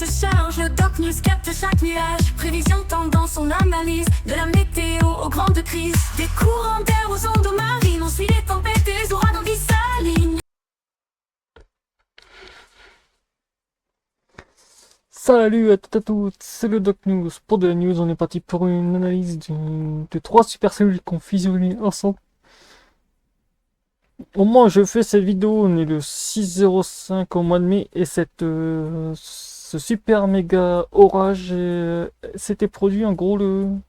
se charge, le Doc News capte chaque nuage. Prévision, tendance, on analyse. De la météo aux grandes crises. Des courants d'air aux ondes marines. On suit les tempêtes et les ouragans qui s'alignent. Salut à toutes et à tous, c'est le Doc News. Pour de la news, on est parti pour une analyse de trois supercellules qui ont fusionné ensemble. Au moment où je fais cette vidéo, on est le 6/05 au mois de mai et ce super méga orage s'était produit en gros le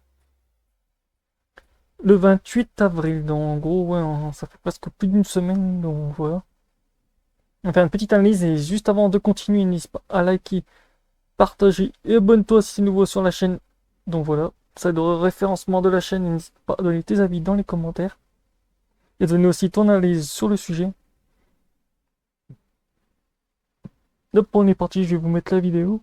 28 avril. Donc en gros, ouais, ça fait presque plus d'une semaine, donc voilà. On va faire une petite analyse et juste avant de continuer, n'hésite pas à liker, partager et abonne-toi si c'est nouveau sur la chaîne. Donc voilà, ça aide au référencement de la chaîne et n'hésite pas à donner tes avis dans les commentaires. Et donner aussi ton analyse sur le sujet. Hop, on est parti, je vais vous mettre la vidéo.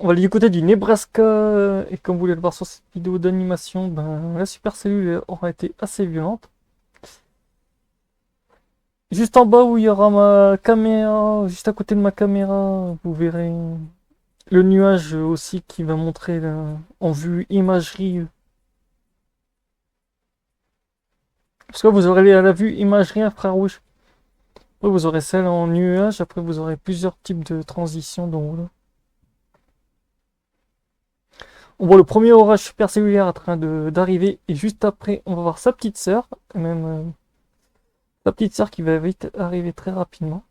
On va aller du côté du Nebraska, et comme vous voulez le voir sur cette vidéo d'animation, ben, la supercellule aura été assez violente. Juste en bas où il y aura ma caméra, juste à côté de ma caméra, vous verrez le nuage aussi qui va montrer en vue imagerie. Parce que vous aurez la vue imagerie infrarouge. Après vous aurez celle en nuage, après vous aurez plusieurs types de transitions, donc voilà. On voit le premier orage supercellulaire en train d'arriver et juste après on va voir sa petite sœur, même sa petite sœur qui va vite arriver très rapidement.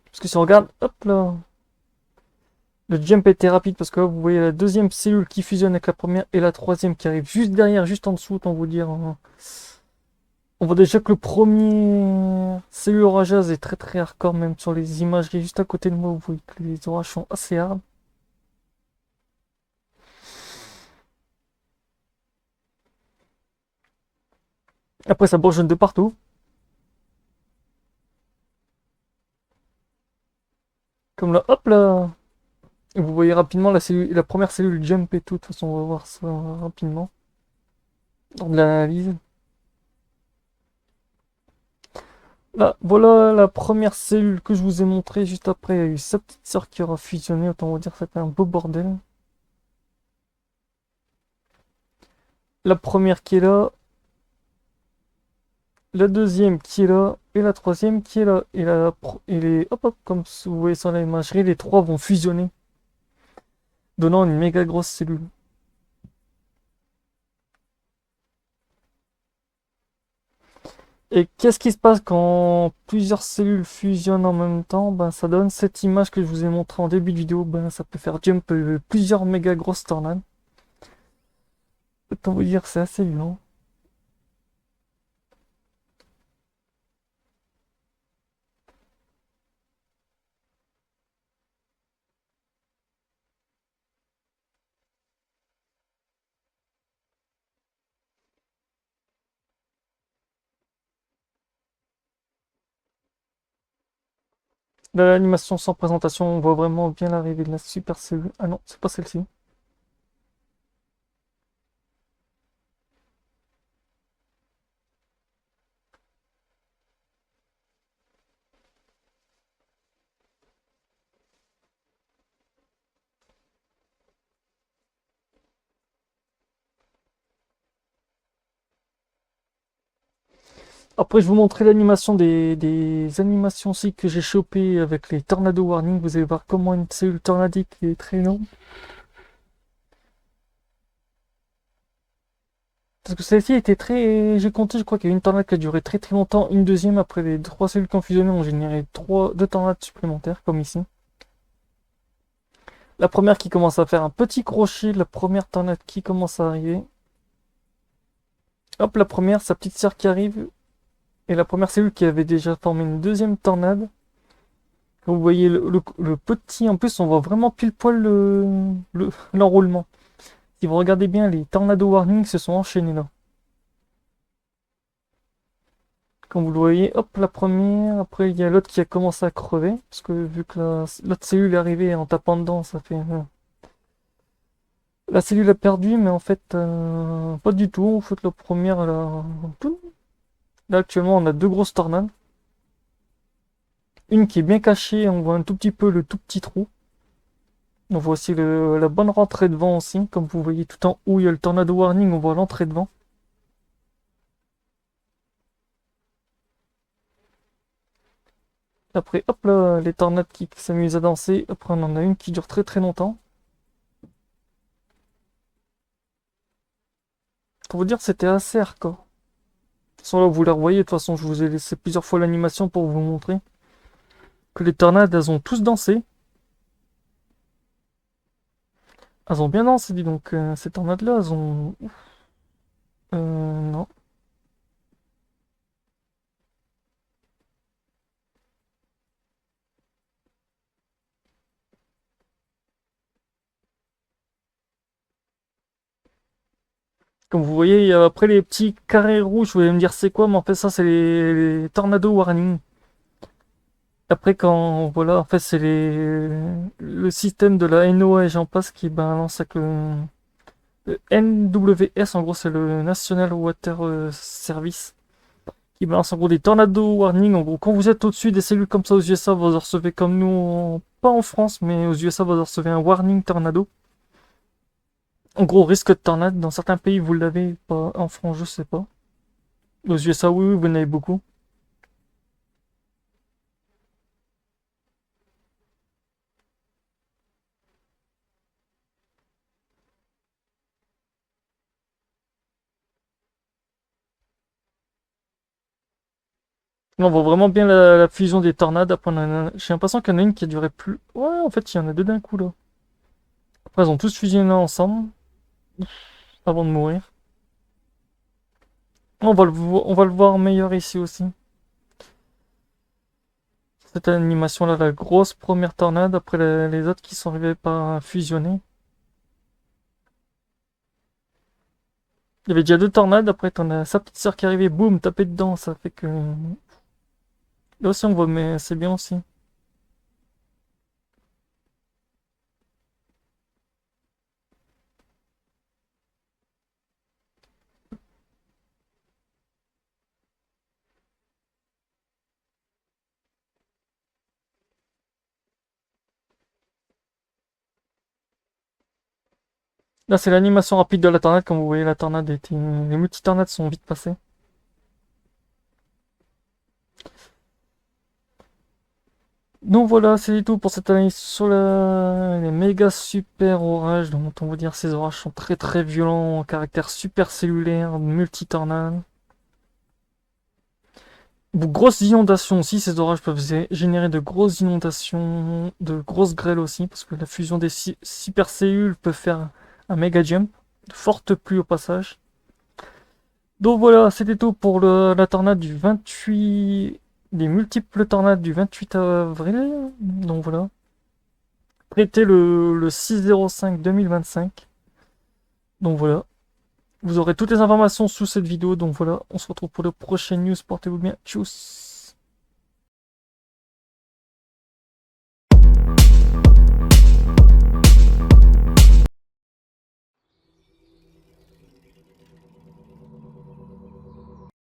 Parce que si on regarde, hop là, le jump était rapide parce que là, vous voyez la deuxième cellule qui fusionne avec la première et la troisième qui arrive juste derrière, juste en dessous, autant vous dire. On voit déjà que le premier cellule orageuse est très très hardcore, même sur les imageries juste à côté de moi, vous voyez que les orages sont assez hard. Après ça bourgeonne de partout. Comme là, hop là. Et vous voyez rapidement la première cellule jump et tout. De toute façon, on va voir ça rapidement. Dans de l'analyse. Là, voilà la première cellule que je vous ai montrée. Juste après, il y a eu sa petite sœur qui aura fusionné. Autant vous dire que c'était un beau bordel. La première qui est là. La deuxième qui est là. Et la troisième qui est là. Et les, hop, hop, comme vous voyez sur la imagerie, les trois vont fusionner, donnant une méga grosse cellule. Et qu'est-ce qui se passe quand plusieurs cellules fusionnent en même temps? Ben, ça donne cette image que je vous ai montrée en début de vidéo. Ben, ça peut faire jump plusieurs méga grosses tornades. Autant vous dire, c'est assez violent. Là, l'animation sans présentation, on voit vraiment bien l'arrivée de la super cellule. Ah non, c'est pas celle-ci. Après, je vous montrer l'animation des animations aussi que j'ai chopé avec les tornado warning. Vous allez voir comment une cellule tornadique est très énorme. Parce que celle-ci était très. J'ai compté, je crois qu'il y a une tornade qui a duré très très longtemps. Une deuxième, après les trois cellules qui ont fusionné, ont généré deux tornades supplémentaires, comme ici. La première qui commence à faire un petit crochet, la première tornade qui commence à arriver. Hop, la première, sa petite sœur qui arrive. Et la première cellule qui avait déjà formé une deuxième tornade. Vous voyez le petit, en plus on voit vraiment pile poil l'enroulement. Si vous regardez bien, les tornado warnings se sont enchaînés là. Comme vous le voyez, hop, la première, après il y a l'autre qui a commencé à crever, parce que vu que l'autre cellule est arrivée en tapant dedans, ça fait... La cellule a perdu, mais en fait, pas du tout. En fait, la première, là, là actuellement, on a deux grosses tornades. Une qui est bien cachée, on voit un tout petit peu le tout petit trou. On voit aussi la bonne rentrée de vent aussi, comme vous voyez tout en haut, il y a le tornado warning, on voit l'entrée de vent. Après, hop là, les tornades qui s'amusent à danser. Après, on en a une qui dure très très longtemps. Pour vous dire, c'était assez hardcore. De toute façon, là, vous la revoyez. De toute façon, je vous ai laissé plusieurs fois l'animation pour vous montrer que les tornades, elles ont tous dansé. Elles ont bien dansé, dis donc. Ces tornades-là, elles ont... non. Comme vous voyez, il y a après les petits carrés rouges, vous allez me dire c'est quoi, mais en fait ça c'est les tornado warning. Après quand, voilà, en fait c'est le système de la NOAA et j'en passe qui balance avec le NWS, en gros c'est le National Water Service, qui balance en gros des tornado warning. En gros quand vous êtes au-dessus des cellules comme ça aux USA, vous en recevez comme nous, pas en France, mais aux USA vous en recevez un warning tornado. En gros, risque de tornade, dans certains pays vous l'avez, pas en France, je sais pas. Aux USA, oui, oui, vous en avez beaucoup. Là, on voit vraiment bien la fusion des tornades. Après, j'ai l'impression qu'il y en a une qui a duré plus. Ouais, en fait, il y en a deux d'un coup là. Après, ils ont tous fusionné ensemble avant de mourir. On va le voir meilleur ici aussi. Cette animation là, la grosse première tornade, après les autres qui sont arrivés par fusionner. Il y avait déjà deux tornades, après t'en as sa petite sœur qui est arrivée, boum, taper dedans, ça fait que. Là aussi on voit, mais c'est bien aussi. Là c'est l'animation rapide de la tornade, comme vous voyez la tornade était. Les multi-tornades sont vite passées. Donc voilà, c'est tout pour cette analyse sur les méga super orages. Donc on va dire ces orages sont très très violents, en caractère super cellulaire, multi-tornades. De grosses inondations aussi, ces orages peuvent générer de grosses inondations, de grosses grêles aussi, parce que la fusion des supercellules peut faire un méga jump, de fortes pluies au passage. Donc voilà, c'était tout pour la tornade du 28, les multiples tornades du 28 avril. Donc voilà. Prêtez le 6/05/2025. Donc voilà. Vous aurez toutes les informations sous cette vidéo. Donc voilà, on se retrouve pour le prochain news. Portez-vous bien. Tchuss.